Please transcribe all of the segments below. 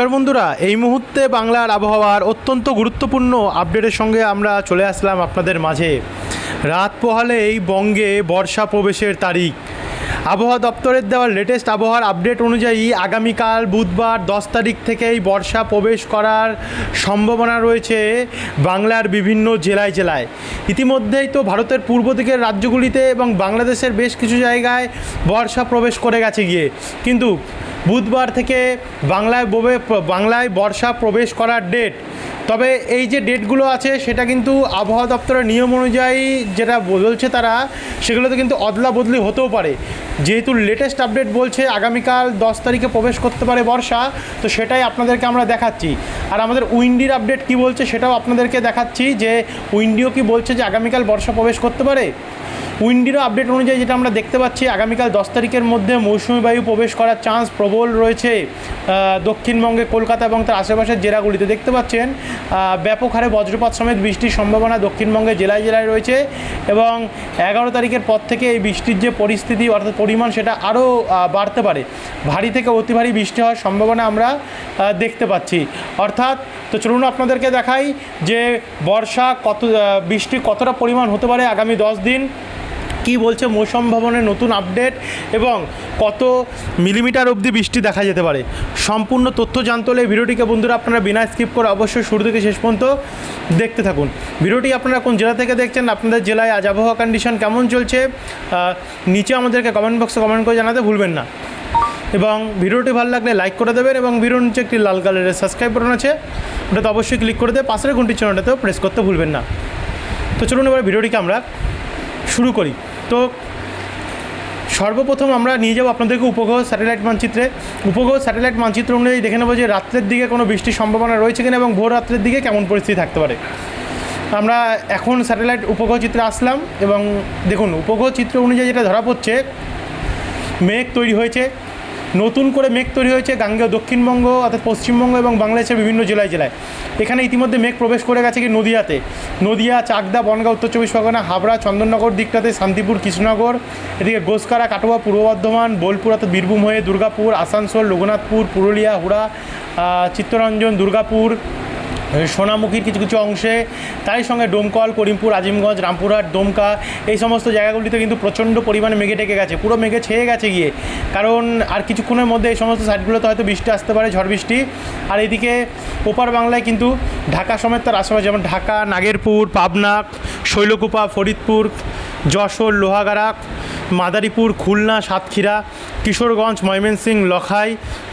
নমস্কার বন্ধুরা, এই মুহূর্তে বাংলার আবহাওয়ার অত্যন্ত গুরুত্বপূর্ণ আপডেটের সঙ্গে আমরা চলে আসলাম আপনাদের মাঝে। রাত পোহালেই বঙ্গে বর্ষা প্রবেশের তারিখ। আবহাওয়া দপ্তরের দেওয়া লেটেস্ট আবহাওয়ার আপডেট অনুযায়ী আগামীকাল বুধবার 10 তারিখ থেকেই বর্ষা প্রবেশ করার সম্ভাবনা রয়েছে বাংলার বিভিন্ন জেলায় জেলায়। ইতিমধ্যেই তো ভারতের পূর্ব দিকের রাজ্যগুলিতে এবং বাংলাদেশের বেশ কিছু জায়গায় বর্ষা প্রবেশ করে গেছে গিয়ে, কিন্তু বুধবার থেকে বাংলায় বর্ষা প্রবেশ করার ডেট। তবে এই যে ডেটগুলো আছে সেটা কিন্তু আবহাওয়া দপ্তরের নিয়ম অনুযায়ী যেটা বলছে তারা, সেগুলোতে কিন্তু অদলা বদলি হতেও পারে। যেহেতু লেটেস্ট আপডেট বলছে আগামীকাল 10 তারিখে প্রবেশ করতে পারে বর্ষা, তো সেটাই আপনাদেরকে আমরা দেখাচ্ছি। আর আমাদের উইন্ডির আপডেট কি বলছে সেটাও আপনাদেরকে দেখাচ্ছি, যে উইন্ডিও কি বলছে যে আগামীকাল বর্ষা প্রবেশ করতে পারে। উইন্ডিরও আপডেট অনুযায়ী যেটা আমরা দেখতে পাচ্ছি, আগামীকাল 10 তারিখের মধ্যে মৌসুমি বায়ু প্রবেশ করার চান্স প্রবল রয়েছে দক্ষিণবঙ্গে, কলকাতা এবং তার আশেপাশের জেলাগুলিতে। দেখতে পাচ্ছেন ব্যাপক হারে বজ্রপাত সমেত বৃষ্টির সম্ভাবনা দক্ষিণবঙ্গের জেলায় জেলায় রয়েছে, এবং 11 তারিখের পর থেকে এই বৃষ্টির যে পরিস্থিতি অর্থাৎ পরিমাণ সেটা আরও বাড়তে পারে। ভারী থেকে অতি ভারী বৃষ্টি হওয়ার সম্ভাবনা আমরা দেখতে পাচ্ছি। অর্থাৎ তো চলুন আপনাদেরকে দেখাই যে বৃষ্টি কতটা পরিমাণ হতে পারে আগামী 10 দিন, কি বলছে মৌসুম ভবনের নতুন আপডেট, এবং কত মিলিমিটার অবধি বৃষ্টি দেখা যেতে পারে। সম্পূর্ণ তথ্য জানতে হলে ভিডিওটিকে বন্ধুরা আপনারা বিনা স্কিপ করে অবশ্যই শুরু থেকে শেষ পর্যন্ত দেখতে থাকুন। ভিডিওটি আপনারা কোন জেলা থেকে দেখছেন, আপনাদের জেলায় আজ আবহাওয়া কন্ডিশন কেমন চলছে, নিচে আমাদেরকে কমেন্ট বক্সে কমেন্ট করে জানাতে ভুলবেন না। এবং ভিডিওটি ভালো লাগলে লাইক করে দেবেন, এবং ভিডিওর নিচে একটি লাল কালারের সাবস্ক্রাইব বাটন আছে, ওটাতে অবশ্যই ক্লিক করে দেবে, পাশের ঘন্টির চিহ্নটাতেও প্রেস করতে ভুলবেন না। তো চলুন এবার ভিডিওটিকে আমরা শুরু করি। তো সর্বপ্রথম আমরা নিয়ে যাব আপনাদেরকে উপগ্রহ স্যাটেলাইট মানচিত্রে। উপগ্রহ স্যাটেলাইট মানচিত্র অনুযায়ী দেখে নেব যে রাত্রের দিকে কোনো বৃষ্টির সম্ভাবনা রয়েছে কিনা, এবং ভোর রাত্রের দিকে কেমন পরিস্থিতি থাকতে পারে। আমরা এখন স্যাটেলাইট উপগ্রহ চিত্রে আসলাম, এবং দেখুন উপগ্রহ চিত্র অনুযায়ী যেটা ধরা পড়ছে, মেঘ তৈরি হয়েছে, নতুন করে মেঘ তৈরি হয়েছে গাঙ্গেয় দক্ষিণবঙ্গ অর্থাৎ পশ্চিমবঙ্গ এবং বাংলাদেশের বিভিন্ন জেলায় জেলায়। এখানে ইতিমধ্যে মেঘ প্রবেশ করে গেছে কি নদিয়াতে, নদিয়া, চাকদা, বনগাঁ, উত্তর চব্বিশ পরগনা, হাবড়া, চন্দননগর দিকটাতে, শান্তিপুর, কৃষ্ণনগর, এদিকে গোসকারা, কাটোয়া, পূর্ব বর্ধমান, বোলপুর অর্থাৎ বীরভূম হয়ে দুর্গাপুর, আসানসোল, রঘুনাথপুর, পুরুলিয়া, হুড়া, চিত্তরঞ্জন, দুর্গাপুর, সোনামুখীর কিছু কিছু অংশে, তারই সঙ্গে ডোমকল, করিমপুর, আজিমগঞ্জ, রামপুরহাট, দমকা, এই সমস্ত জায়গাগুলিতে কিন্তু প্রচণ্ড পরিমাণে মেঘে ঢেকে গেছে, পুরো মেঘে ছেয়ে গেছে গিয়ে। কারণ আর কিছুক্ষণের মধ্যে এই সমস্ত সাইডগুলোতে হয়তো বৃষ্টি আসতে পারে, ঝড় বৃষ্টি। আর এদিকে ওপার বাংলায় কিন্তু ঢাকা সমেত তার আশেপাশে, যেমন ঢাকা, নাগেরপুর, পাবনা, শৈলকুপা, ফরিদপুর, যশোর, লোহাগাড়া, মাদারীপুর, খুলনা, সাতক্ষীরা, কিশোরগঞ্জ, ময়মনসিংহ, লখাই,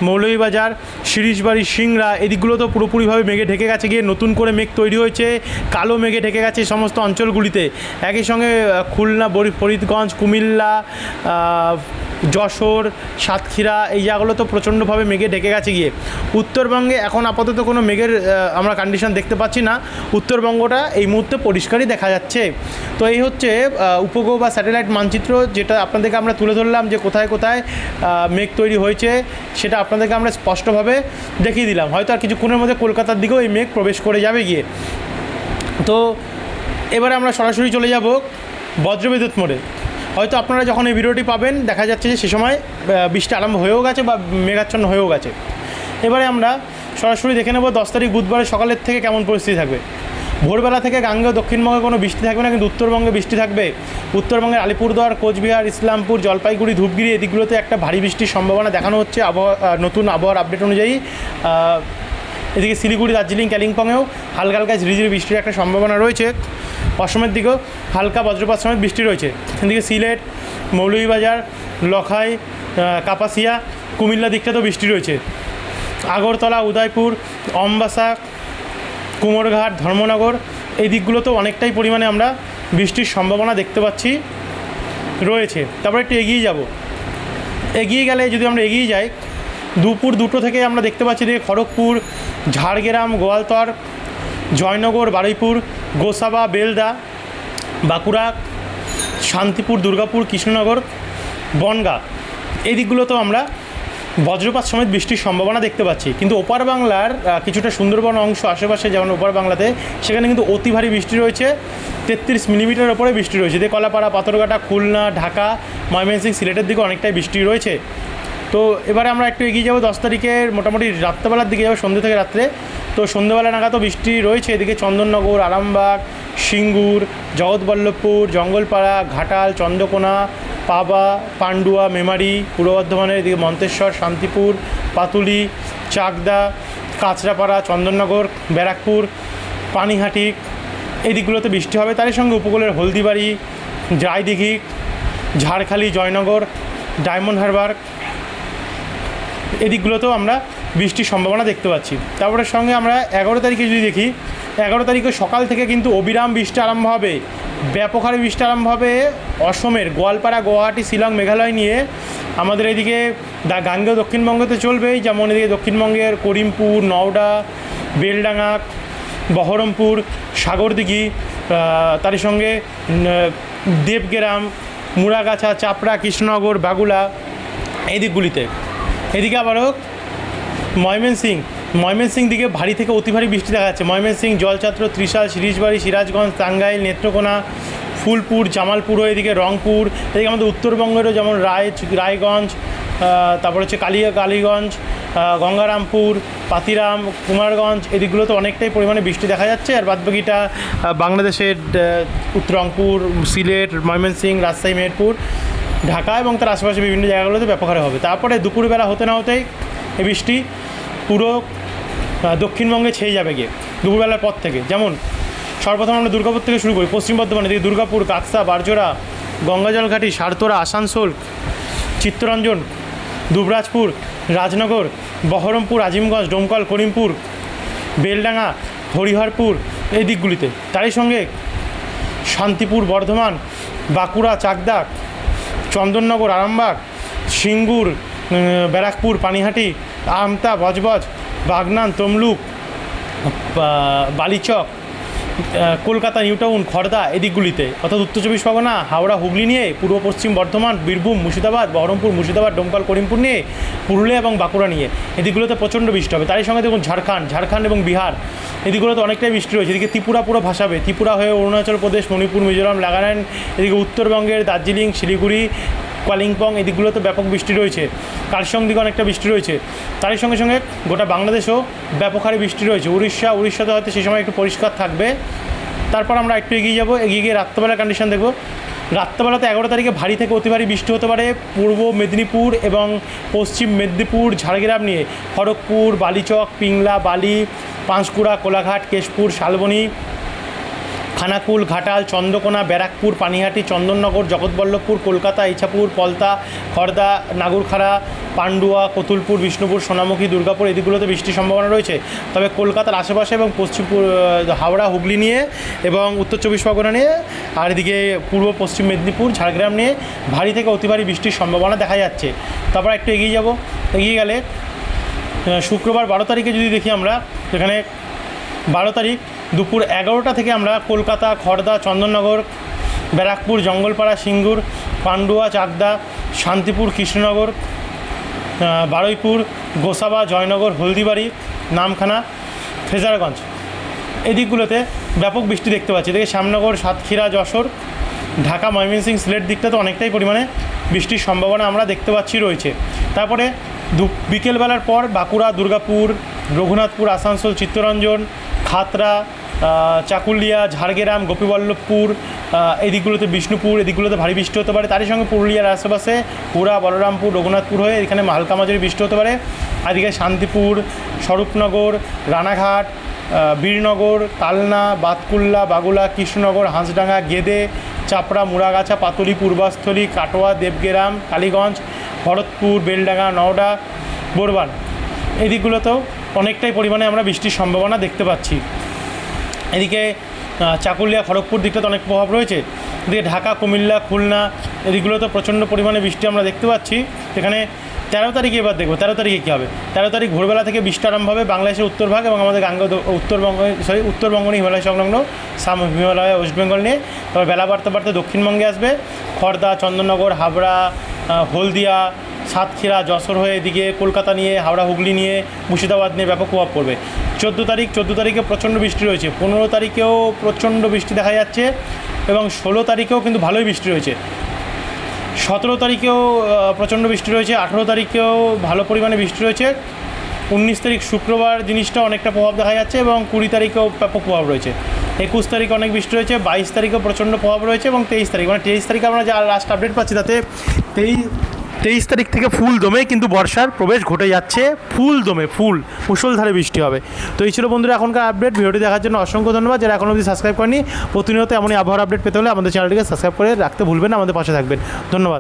মৌলভীবাজার, শিরিশবাড়ি, সিংড়া, এদিকগুলো তো পুরোপুরিভাবে মেঘে ঢেকে গেছে গিয়ে। নতুন করে মেঘ তৈরি হয়েছে, কালো মেঘে ঢেকে গেছে এই সমস্ত অঞ্চলগুলিতে। একই সঙ্গে খুলনা, ফরিদগঞ্জ, কুমিল্লা, যশোর, সাতক্ষীরা, এই জায়গাগুলো তো প্রচণ্ডভাবে মেঘে ঢেকে গেছে গিয়ে। উত্তরবঙ্গে এখন আপাতত কোনো মেঘের আমরা কন্ডিশন দেখতে পাচ্ছি না, উত্তরবঙ্গটা এই মুহূর্তে পরিষ্কারই দেখা যাচ্ছে। তো এই হচ্ছে উপগ্রহ বা স্যাটেলাইট মানচিত্র, যেটা আপনাদেরকে আমরা তুলে ধরলাম যে কোথায় কোথায় মেঘ তৈরি হয়েছে, সেটা আপনাদেরকে আমরা স্পষ্টভাবে দেখিয়ে দিলাম। হয়তো আর কিছুক্ষণের মধ্যে কলকাতার দিকেও এই মেঘ প্রবেশ করে যাবে গিয়ে। তো এবারে আমরা সরাসরি চলে যাব বজ্রবিদ্যুৎ মোড়ে। হয়তো আপনারা যখন এই ভিডিওটি পাবেন দেখা যাচ্ছে যে সে সময় বৃষ্টি আরম্ভ হয়েও গেছে বা মেঘাচ্ছন্ন হয়েও গেছে। এবারে আমরা সরাসরি দেখে নেব 10 তারিখ বুধবারের সকালের থেকে কেমন পরিস্থিতি থাকবে। ভোরবেলা থেকে গাঙ্গেয় দক্ষিণবঙ্গে কোনো বৃষ্টি থাকবে না, কিন্তু উত্তরবঙ্গে বৃষ্টি থাকবে। উত্তরবঙ্গের আলিপুরদুয়ার, কোচবিহার, ইসলামপুর, জলপাইগুড়ি, ধূপগুড়ি, এদিকগুলোতে একটা ভারী বৃষ্টির সম্ভাবনা দেখানো হচ্ছে নতুন আবহাওয়ার আপডেট অনুযায়ী। এদিকে শিলিগুড়ি, দার্জিলিং, কালিম্পংয়েও হালকা হালকা ঝিরিঝিরি বৃষ্টির একটা সম্ভাবনা রয়েছে। অসমের দিকেও হালকা বজ্রপাত সমেত বৃষ্টি রয়েছে। এদিকে সিলেট, মৌলভীবাজার, লখাই, কাপাসিয়া, কুমিল্লা দিকটাতেও বৃষ্টি রয়েছে। আগরতলা, উদয়পুর, অম্বাসা, কুমোরঘাট, ধর্মনগর, এই দিকগুলোতেও অনেকটাই পরিমাণে আমরা বৃষ্টির সম্ভাবনা দেখতে পাচ্ছি রয়েছে। তারপরে একটু এগিয়ে যাব। এগিয়ে গেলে যদি আমরা এগিয়ে যাই, দুপুর 2টো থেকে আমরা দেখতে পাচ্ছি যে খড়গপুর, ঝাড়গ্রাম, গোয়ালতর, জয়নগর, বারুইপুর, গোসাবা, বেলদা, বাঁকুড়া, শান্তিপুর, দুর্গাপুর, কৃষ্ণনগর, বনগাঁ, এই দিকগুলোতেও আমরা বজ্রপাত সমেত বৃষ্টির সম্ভাবনা দেখতে পাচ্ছি। কিন্তু ওপার বাংলার কিছুটা সুন্দরবন অংশ আশেপাশে, যেমন ওপার বাংলাতে, সেখানে কিন্তু অতি ভারী বৃষ্টি রয়েছে, 33 মিলিমিটার ওপরে বৃষ্টি রয়েছে। কলাপাড়া, পাথরঘাটা, খুলনা, ঢাকা, ময়মনসিংহ, সিলেটের দিকে অনেকটাই বৃষ্টি রয়েছে। তো এবারে আমরা একটু এগিয়ে যাবো 10 তারিখের মোটামুটি রাত্রেবেলার দিকে যাবো, সন্ধ্যে থেকে রাত্রে। তো সন্ধ্যেবেলা নাগাদ তো বৃষ্টি রয়েছে, এদিকে চন্দননগর, আরামবাগ, সিঙ্গুর, জগৎবল্লভপুর, জঙ্গলপাড়া, ঘাটাল, চন্দ্রকোনা, পাবা, পান্ডুয়া, মেমারি, পূর্ব বর্ধমানের এদিকে মন্তেশ্বর, শান্তিপুর, পাতুলি, চাকদা, কাঁচরাপাড়া, চন্দননগর, ব্যারাকপুর, পানিহাটি এই দিকগুলোতে বৃষ্টি হবে। তারই সঙ্গে উপকূলের হলদিবাড়ি, রায়দিঘি, ঝাড়খালি, জয়নগর, ডায়মন্ড হারবার এদিকগুলোতেও আমরা বৃষ্টির সম্ভাবনা দেখতে পাচ্ছি। তারপরে সঙ্গে আমরা 11 তারিখে যদি দেখি, 11 তারিখে সকাল থেকে কিন্তু অবিরাম বৃষ্টি আরম্ভ হবে, ব্যাপক হারে বৃষ্টি আরম্ভ হবে অসমের গোয়ালপাড়া, গুয়াহাটি, শিলং, মেঘালয় নিয়ে আমাদের এদিকে গাঙ্গেয় দক্ষিণবঙ্গতে চলবেই, যেমন এদিকে দক্ষিণবঙ্গের করিমপুর, নওডা, বেলডাঙ্গা, বহরমপুর, সাগরদিঘি, তারই সঙ্গে দেবগ্রাম, মুড়াগাছা, চাপড়া, কৃষ্ণনগর, বাগুলা এই দিকগুলিতে। এদিকে আবারও ময়মনসিংহ দিকে ভারী থেকে অতি ভারী বৃষ্টি দেখা যাচ্ছে। ময়মনসিংহ, জলছত্র, ত্রিশাল, শিরিশবাড়ি, সিরাজগঞ্জ, টাঙ্গাইল, নেত্রকোনা, ফুলপুর, জামালপুর, এদিকে রংপুর, এদিকে আমাদের উত্তরবঙ্গেরও যেমন রায়গঞ্জ, তারপর হচ্ছে কালীগঞ্জ, গঙ্গারামপুর, পাতিরাম, কুমারগঞ্জ এদিকগুলোতে অনেকটাই পরিমাণে বৃষ্টি দেখা যাচ্ছে। আর বাদবাকিটা বাংলাদেশের রংপুর, সিলেট, ময়মনসিংহ, রাজশাহী, মেহেরপুর, ঢাকা এবং তার আশেপাশে বিভিন্ন জায়গাগুলোতে ব্যাপক হারে হবে। তারপরে দুপুরবেলা হতে না হতেই এই বৃষ্টি পুরো দক্ষিণবঙ্গে ছেয়ে যাবে গিয়ে দুপুরবেলার পর থেকে। যেমন সর্বপ্রথম আমরা দুর্গাপুর থেকে শুরু করি, পশ্চিম বর্ধমানে দিকে দুর্গাপুর, কাকসা, বারজোড়া, গঙ্গাজলঘাটি, সারতোরা, আসানসোল, চিত্তরঞ্জন, দুবরাজপুর, রাজনগর, বহরমপুর, আজিমগঞ্জ, ডোমকল, করিমপুর, বেলডাঙ্গা, হরিহরপুর এই দিকগুলিতে। তারই সঙ্গে শান্তিপুর, বর্ধমান, বাঁকুড়া, চাকদা, চন্দননগর, আরামবাগ, সিঙ্গুর, ব্যারাকপুর, পানিহাটি, আমতা, বজবজ, বাগনান, তমলুক, বালিচক, কলকাতা, নিউটাউন, খড়দা এদিকগুলিতে, অর্থাৎ উত্তর চব্বিশ পরগনা, হাওড়া, হুগলি নিয়ে পূর্ব পশ্চিম বর্ধমান, বীরভূম, মুর্শিদাবাদ, বহরমপুর, মুর্শিদাবাদ, ডোমকল, করিমপুর নিয়ে পুরুলিয়া এবং বাঁকুড়া নিয়ে এদিকগুলোতে প্রচণ্ড বৃষ্টি হবে। তারই সঙ্গে দেখুন ঝাড়খণ্ড এবং বিহার এদিকগুলোতে অনেকটাই বৃষ্টি রয়েছে। এদিকে ত্রিপুরা পুরো ভাসাবে, ত্রিপুরা হয়ে অরুণাচল প্রদেশ, মণিপুর, মিজোরাম, নাগাল্যান্ড, এদিকে উত্তরবঙ্গের দার্জিলিং, শিলিগুড়ি, কালিম্পং এদিকগুলোতে ব্যাপক বৃষ্টি রয়েছে। কার্শিয়ং দিকে অনেকটা বৃষ্টি রয়েছে। তারই সঙ্গে সঙ্গে গোটা বাংলাদেশেও ব্যাপক হারে বৃষ্টি রয়েছে। উড়িষ্যাতে হয়তো সেই সময় একটু পরিষ্কার থাকবে। তারপর আমরা একটু এগিয়ে যাব, এগিয়ে গিয়ে রাত্রেবেলার কন্ডিশন দেখব। রাত্রেবেলাতে 11 তারিখে ভারী থেকে অতি ভারী বৃষ্টি হতে পারে পূর্ব মেদিনীপুর এবং পশ্চিম মেদিনীপুর, ঝাড়গ্রাম নিয়ে খড়গপুর, বালিচক, পিংলা, বালি, পাঁশকুড়া, কোলাঘাট, কেশপুর, শালবনী, খানাকুল, ঘাটাল, চন্দ্রকোনা, ব্যারাকপুর, পানিহাটি, চন্দননগর, জগৎবল্লভপুর, কলকাতা, ইছাপুর, পলতা, খড়দা, নাগুরখাড়া, পান্ডুয়া, কতুলপুর, বিষ্ণুপুর, সোনামুখী, দুর্গাপুর এদিকগুলোতে বৃষ্টির সম্ভাবনা রয়েছে। তবে কলকাতার আশেপাশে এবং হাওড়া, হুগলি নিয়ে এবং উত্তর চব্বিশ পরগনা নিয়ে আর এদিকে পূর্ব পশ্চিম মেদিনীপুর, ঝাড়গ্রাম নিয়ে ভারী থেকে অতি ভারী বৃষ্টির সম্ভাবনা দেখা যাচ্ছে। তারপর একটু এগিয়ে যাব, এগিয়ে গেলে শুক্রবার 12 তারিখে যদি দেখি আমরা, এখানে 12 তারিখ দুপুর 11টা থেকে আমরা কলকাতা, খড়দা, চন্দননগর, ব্যারাকপুর, জঙ্গলপাড়া, সিঙ্গুর, পান্ডুয়া, চাকদা, শান্তিপুর, কৃষ্ণনগর, বারুইপুর, গোসাবা, জয়নগর, হলদিবাড়ি, নামখানা, ফ্রেজারগঞ্জ এদিকগুলোতে ব্যাপক বৃষ্টি দেখতে পাচ্ছি। এদিকে শ্যামনগর, সাতক্ষীরা, যশোর, ঢাকা, ময়মনসিংহ, সিলেট দিকটাতে অনেকটাই পরিমাণে বৃষ্টির সম্ভাবনা আমরা দেখতে পাচ্ছি রয়েছে। তারপরে বিকেলবেলার পর বাঁকুড়া, দুর্গাপুর, রঘুনাথপুর, আসানসোল, চিত্তরঞ্জন, খাতড়া, চাকুলিয়া, ঝাড়গ্রাম, গোপীবল্লভপুর এই দিকগুলোতে, বিষ্ণুপুর এদিকগুলোতে ভারী বৃষ্টি হতে পারে। তারই সঙ্গে পুরুলিয়ার আশেপাশে পুরা, বলরামপুর, রঘুনাথপুর হয়ে এখানে হালকা মাঝারি বৃষ্টি হতে পারে। এদিকে শান্তিপুর, স্বরূপনগর, রানাঘাট, বীরনগর, কালনা, বাতকুল্লা, বাগুলা, কৃষ্ণনগর, হাঁসডাঙ্গা, গেদে, চাপড়া, মুড়াগাছা, পাতুলি, পূর্বাস্থলী, কাটোয়া, দেবগ্রাম, কালীগঞ্জ, ভরতপুর, বেলডাঙ্গা, নওডা, বোরবান এই দিকগুলোতেও অনেকটাই পরিমাণে আমরা বৃষ্টির সম্ভাবনা দেখতে পাচ্ছি। এদিকে চাকুলিয়া, খড়গপুর দিকটাতে অনেক প্রভাব রয়েছে। এদিকে ঢাকা, কুমিল্লা, খুলনা এদিকগুলোতে প্রচণ্ড পরিমাণে বৃষ্টি আমরা দেখতে পাচ্ছি। এখানে 13 তারিখে এবার দেখব 13 তারিখে কী হবে। 13 তারিখ ভোরবেলা থেকে বৃষ্টি আরম্ভ হবে বাংলাদেশের উত্তরভাগ এবং আমাদের উত্তরবঙ্গ নিয়ে হিমালয় সংলগ্ন হিমালয়, ওয়েস্ট বেঙ্গল নিয়ে। তবে বেলা বাড়তে বাড়তে দক্ষিণবঙ্গে আসবে। খড়দা, চন্দননগর, হাবড়া, হলদিয়া, সাতক্ষীরা, যশোর হয়ে এদিকে কলকাতা নিয়ে, হাওড়া, হুগলি নিয়ে, মুর্শিদাবাদ নিয়ে ব্যাপক প্রভাব পড়বে। 14 তারিখে প্রচণ্ড বৃষ্টি রয়েছে। 15 তারিখেও প্রচণ্ড বৃষ্টি দেখা যাচ্ছে এবং 16 তারিখেও কিন্তু ভালোই বৃষ্টি রয়েছে। 17 তারিখেও প্রচণ্ড বৃষ্টি রয়েছে, 18 তারিখেও ভালো পরিমাণে বৃষ্টি রয়েছে, 19 তারিখ শুক্রবার জিনিসটা অনেকটা প্রভাব দেখা যাচ্ছে এবং 20 তারিখেও ব্যাপক প্রভাব রয়েছে, 21 তারিখে অনেক বৃষ্টি রয়েছে, 22 তারিখেও প্রচণ্ড প্রভাব রয়েছে এবং 23 তারিখ মানে 23 তারিখে আমরা যা লাস্ট আপডেট পাচ্ছি তাতে 23 তারিখ থেকে ফুল দমে কিন্তু বর্ষার প্রবেশ ঘটে যাচ্ছে, ফুল দমে মুষলধারে বৃষ্টি হবে। তো এই ছিল বন্ধুরা এখনকার আপডেট। ভিডিওটি দেখার জন্য অসংখ্য ধন্যবাদ। যারা এখনও অবধি সাবস্ক্রাইব করেনি, প্রতিনিয়ত এমনই আবহাওয়ার আপডেট পেতে হলে আমাদের চ্যানেলটিকে সাবস্ক্রাইব করে রাখতে ভুলবেন না, আমাদের পাশে থাকবেন। ধন্যবাদ।